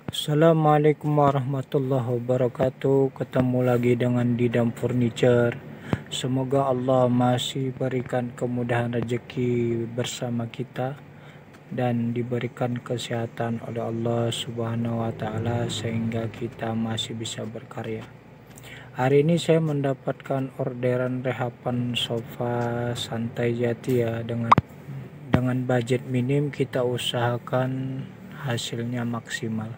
Assalamualaikum warahmatullahi wabarakatuh. Ketemu lagi dengan Didam Furniture. Semoga Allah masih berikan kemudahan rezeki bersama kita dan diberikan kesehatan oleh Allah Subhanahu wa taala sehingga kita masih bisa berkarya. Hari ini saya mendapatkan orderan rehapan sofa santai jati ya, dengan budget minim kita usahakan hasilnya maksimal.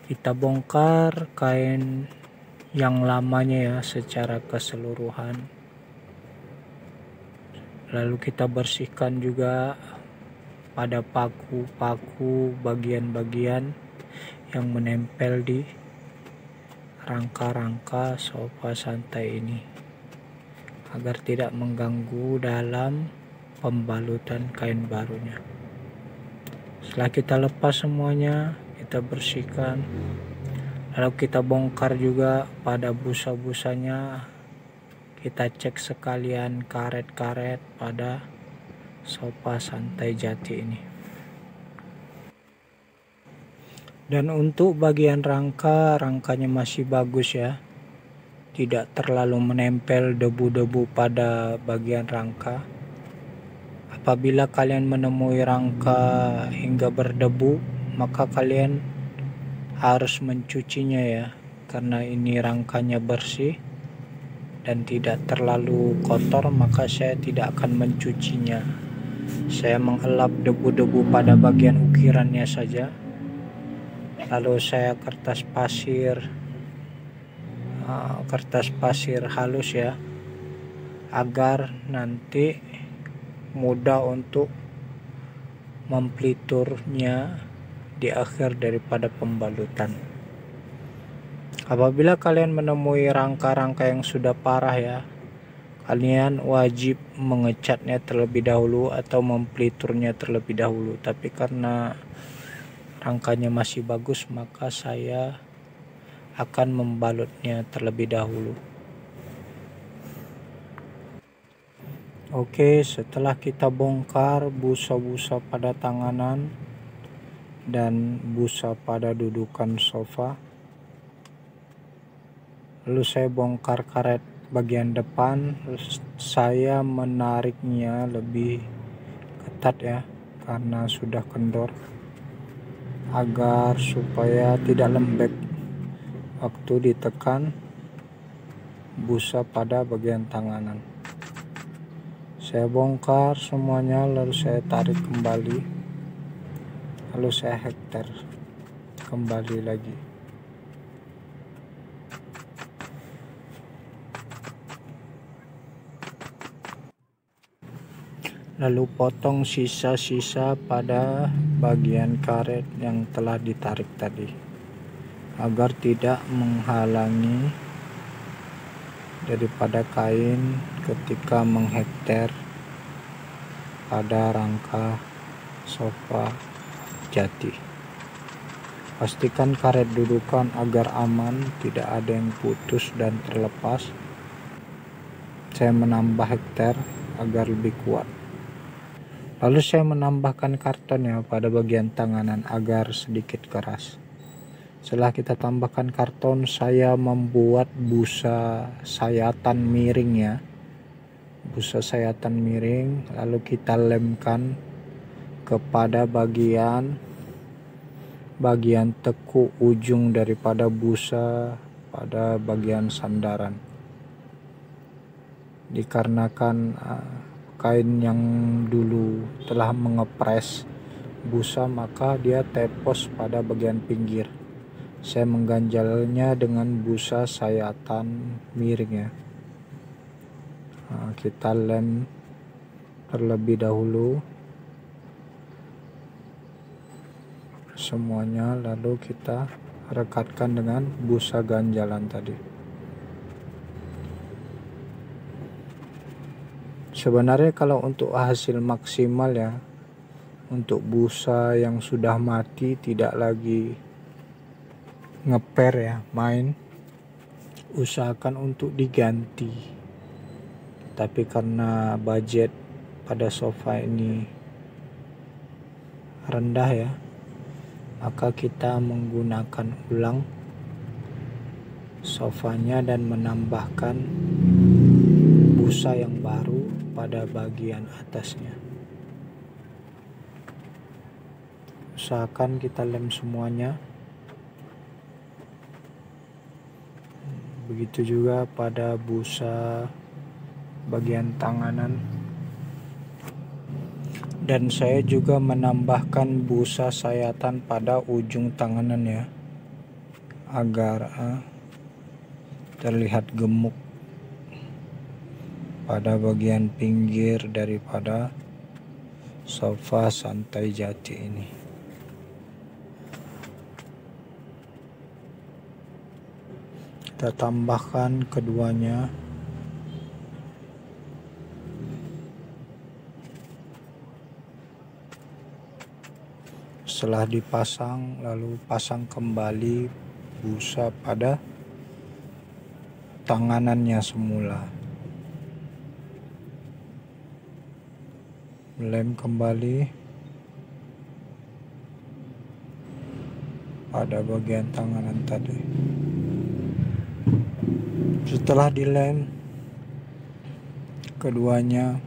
Kita bongkar kain yang lamanya ya secara keseluruhan, lalu kita bersihkan juga pada paku-paku bagian-bagian yang menempel di rangka-rangka sofa santai ini agar tidak mengganggu dalam pembalutan kain barunya. Setelah kita lepas semuanya, kita bersihkan, lalu kita bongkar juga pada busa-busanya. Kita cek sekalian karet-karet pada sofa santai jati ini. Dan untuk bagian rangkanya masih bagus ya, tidak terlalu menempel debu-debu pada bagian rangka. Apabila kalian menemui rangka hingga berdebu, maka kalian harus mencucinya ya, karena ini rangkanya bersih dan tidak terlalu kotor, maka saya tidak akan mencucinya. Saya mengelap debu-debu pada bagian ukirannya saja, lalu saya kertas pasir halus ya, agar nanti mudah untuk mempliturnya di akhir daripada pembalutan. Apabila kalian menemui rangka-rangka yang sudah parah ya, kalian wajib mengecatnya terlebih dahulu atau mempliturnya terlebih dahulu. Tapi karena rangkanya masih bagus, maka saya akan membalutnya terlebih dahulu. Oke, setelah kita bongkar busa-busa pada tanganan dan busa pada dudukan sofa, lalu saya bongkar karet bagian depan. Saya menariknya lebih ketat ya, karena sudah kendor, agar supaya tidak lembek waktu ditekan busa pada bagian tanganan. Saya bongkar semuanya, lalu saya tarik kembali, lalu saya hektar kembali lagi. Lalu potong sisa-sisa pada bagian karet yang telah ditarik tadi, agar tidak menghalangi daripada kain ketika menghektar pada rangka sofa jati. Pastikan karet dudukan agar aman, tidak ada yang putus dan terlepas. Saya menambah hektar agar lebih kuat. Lalu saya menambahkan karton ya pada bagian tanganan agar sedikit keras. Setelah kita tambahkan karton, saya membuat busa sayatan miring ya. Busa sayatan miring, lalu kita lemkan kepada bagian tekuk ujung daripada busa pada bagian sandaran. Dikarenakan kain yang dulu telah mengepres busa, maka dia tepos pada bagian pinggir. Saya mengganjalnya dengan busa sayatan miring ya. Kita lem terlebih dahulu semuanya, lalu kita rekatkan dengan busa ganjalan tadi. Sebenarnya kalau untuk hasil maksimal ya, untuk busa yang sudah mati tidak lagi ngeper ya, usahakan untuk diganti. Tapi karena budget pada sofa ini rendah ya, maka kita menggunakan ulang sofanya dan menambahkan busa yang baru pada bagian atasnya. Usahakan kita lem semuanya. Begitu juga pada busa bagian tanganan. Dan saya juga menambahkan busa sayatan pada ujung tanganan ya, agar terlihat gemuk pada bagian pinggir daripada sofa santai jati ini. Kita tambahkan keduanya. Setelah dipasang, lalu pasang kembali busa pada tanganannya semula. Lem kembali pada bagian tanganan tadi. Setelah dilem keduanya,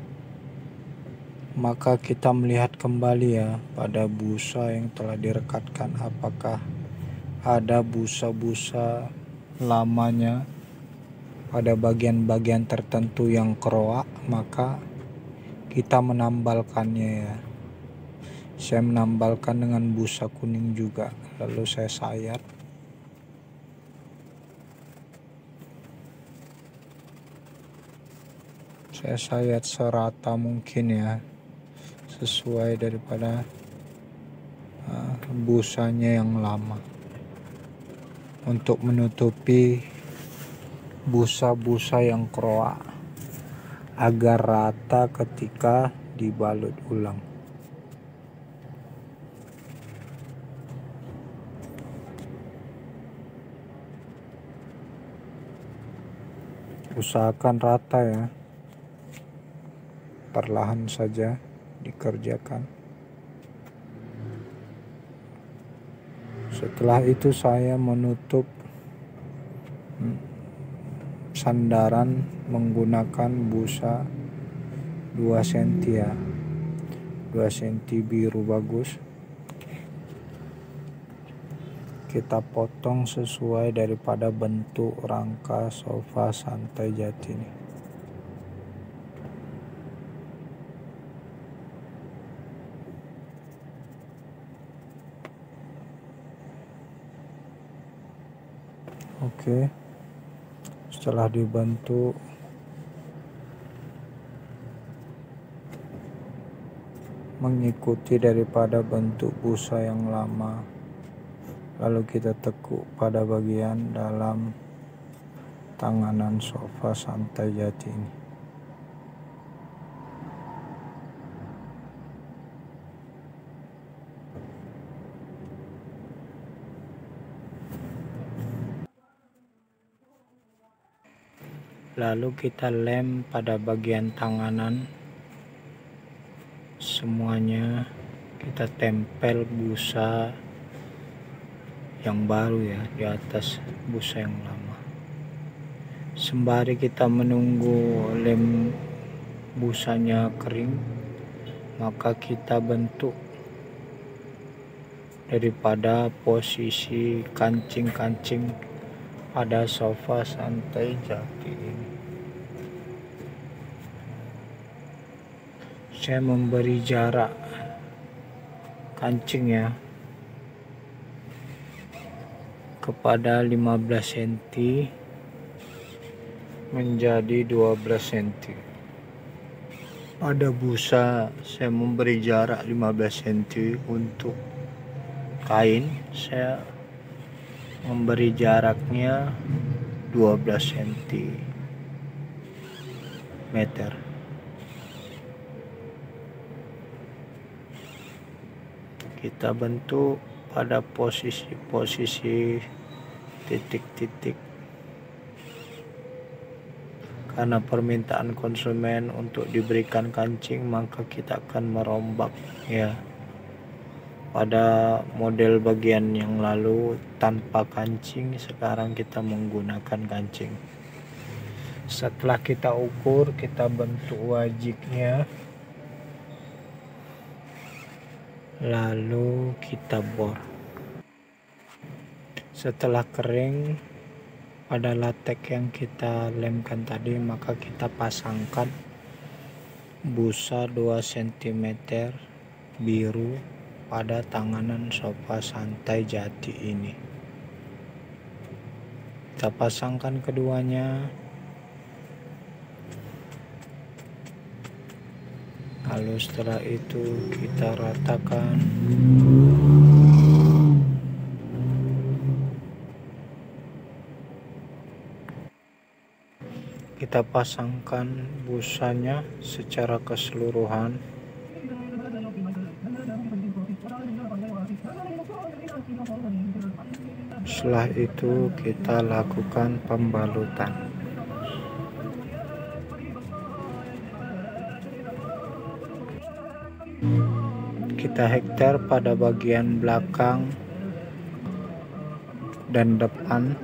maka kita melihat kembali ya pada busa yang telah direkatkan, apakah ada busa-busa lamanya pada bagian-bagian tertentu yang keroak, maka kita menambalkannya ya. Saya menambalkan dengan busa kuning juga, lalu saya sayat. Saya sayat serata mungkin ya, sesuai daripada busanya yang lama, untuk menutupi busa-busa yang keroak agar rata ketika dibalut ulang. Usahakan rata ya, perlahan saja dikerjakan. Setelah itu saya menutup sandaran menggunakan busa 2 cm ya, 2 cm biru bagus. Kita potong sesuai daripada bentuk rangka sofa santai jati ini. Oke, setelah dibentuk, mengikuti daripada bentuk busa yang lama, lalu kita tekuk pada bagian dalam tanganan sofa santai jati ini. Lalu kita lem pada bagian tanganan semuanya, kita tempel busa yang baru ya di atas busa yang lama. Sembari kita menunggu lem busanya kering, maka kita bentuk daripada posisi kancing-kancing pada sofa santai jati ini. Saya memberi jarak kancing ya kepada 15 cm menjadi 12 cm. Pada busa saya memberi jarak 15 cm, untuk kain saya memberi jaraknya 12 cm. Kita bentuk pada posisi titik-titik, karena permintaan konsumen untuk diberikan kancing, maka kita akan merombak ya Pada model bagian yang lalu tanpa kancing, sekarang kita menggunakan kancing. Setelah kita ukur, kita bentuk wajiknya, lalu kita bor. Setelah kering pada latek yang kita lemkan tadi, maka kita pasangkan busa 2 cm biru pada tanganan sofa santai jati ini. Kita pasangkan keduanya, lalu setelah itu kita ratakan. Kita pasangkan busanya secara keseluruhan. Setelah itu kita lakukan pembalutan. Kita hektar pada bagian belakang dan depan.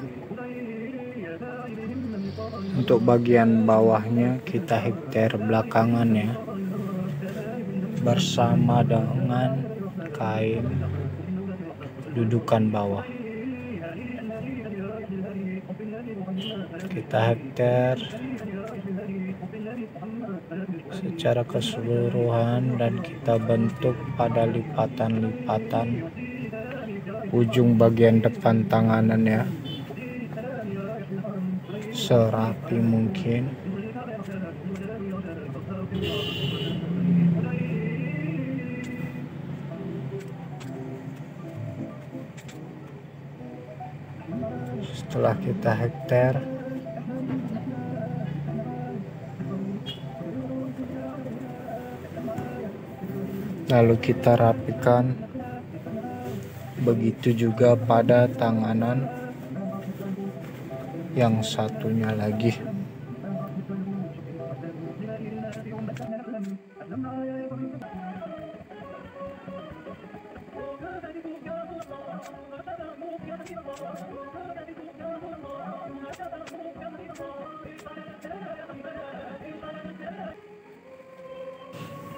Untuk bagian bawahnya kita hektar belakangannya bersama dengan kain dudukan bawah. Kita hektar secara keseluruhan dan kita bentuk pada lipatan-lipatan ujung bagian depan tanganannya serapi mungkin. Setelah kita hektar, lalu kita rapikan. Begitu juga pada tanganan yang satunya lagi.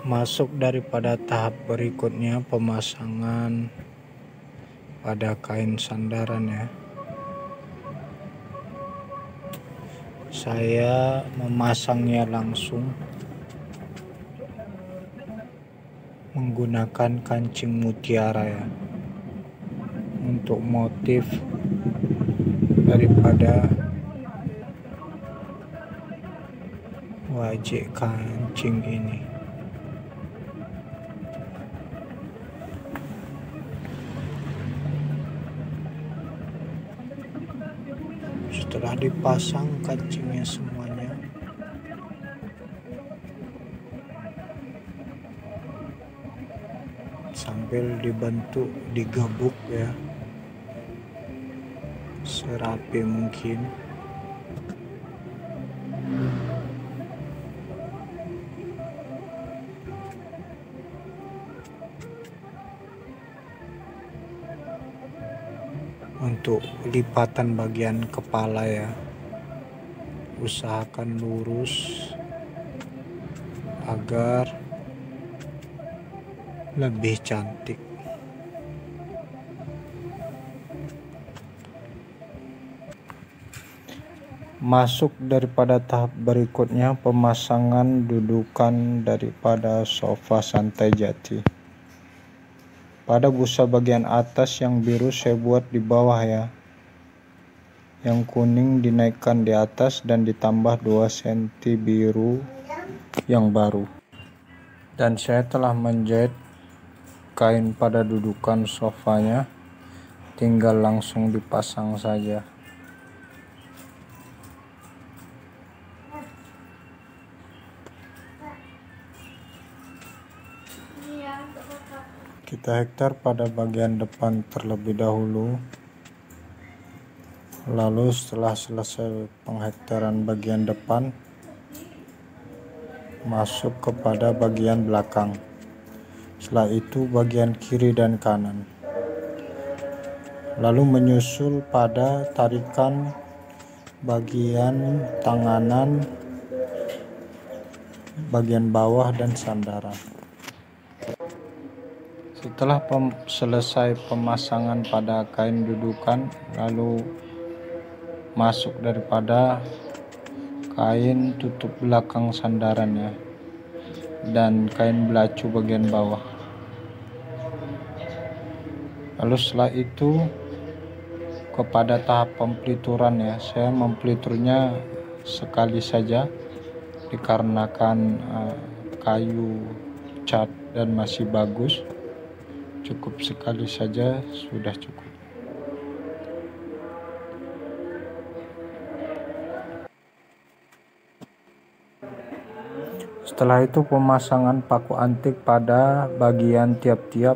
Masuk daripada tahap berikutnya, pemasangan pada kain sandaran ya. Saya memasangnya langsung menggunakan kancing mutiara ya, untuk motif daripada wajik kancing ini. Setelah dipasang kancingnya semuanya, sambil dibentuk, digebuk ya, serapi mungkin. Untuk lipatan bagian kepala ya, usahakan lurus agar lebih cantik. Masuk daripada tahap berikutnya, pemasangan dudukan daripada sofa santai jati. Pada busa bagian atas yang biru saya buat di bawah ya, yang kuning dinaikkan di atas dan ditambah 2 cm biru yang baru. Dan saya telah menjahit kain pada dudukan sofanya, tinggal langsung dipasang saja. Kita hektar pada bagian depan terlebih dahulu, lalu setelah selesai penghektaran bagian depan, masuk kepada bagian belakang. Setelah itu bagian kiri dan kanan. Lalu menyusul pada tarikan bagian tanganan, bagian bawah dan sandaran. Setelah selesai pemasangan pada kain dudukan, lalu masuk daripada kain tutup belakang sandarannya dan kain belacu bagian bawah. Lalu setelah itu kepada tahap pelituran ya, saya mempeliturnya sekali saja dikarenakan kayu cat dan masih bagus. Cukup sekali saja sudah cukup. Setelah itu pemasangan paku antik pada bagian tiap-tiap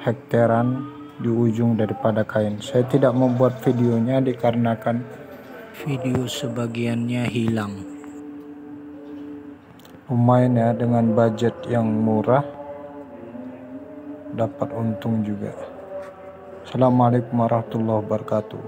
hektaran di ujung daripada kain. Saya tidak membuat videonya dikarenakan video sebagiannya hilang. Lumayan ya, dengan budget yang murah dapat untung juga. Assalamualaikum warahmatullahi wabarakatuh.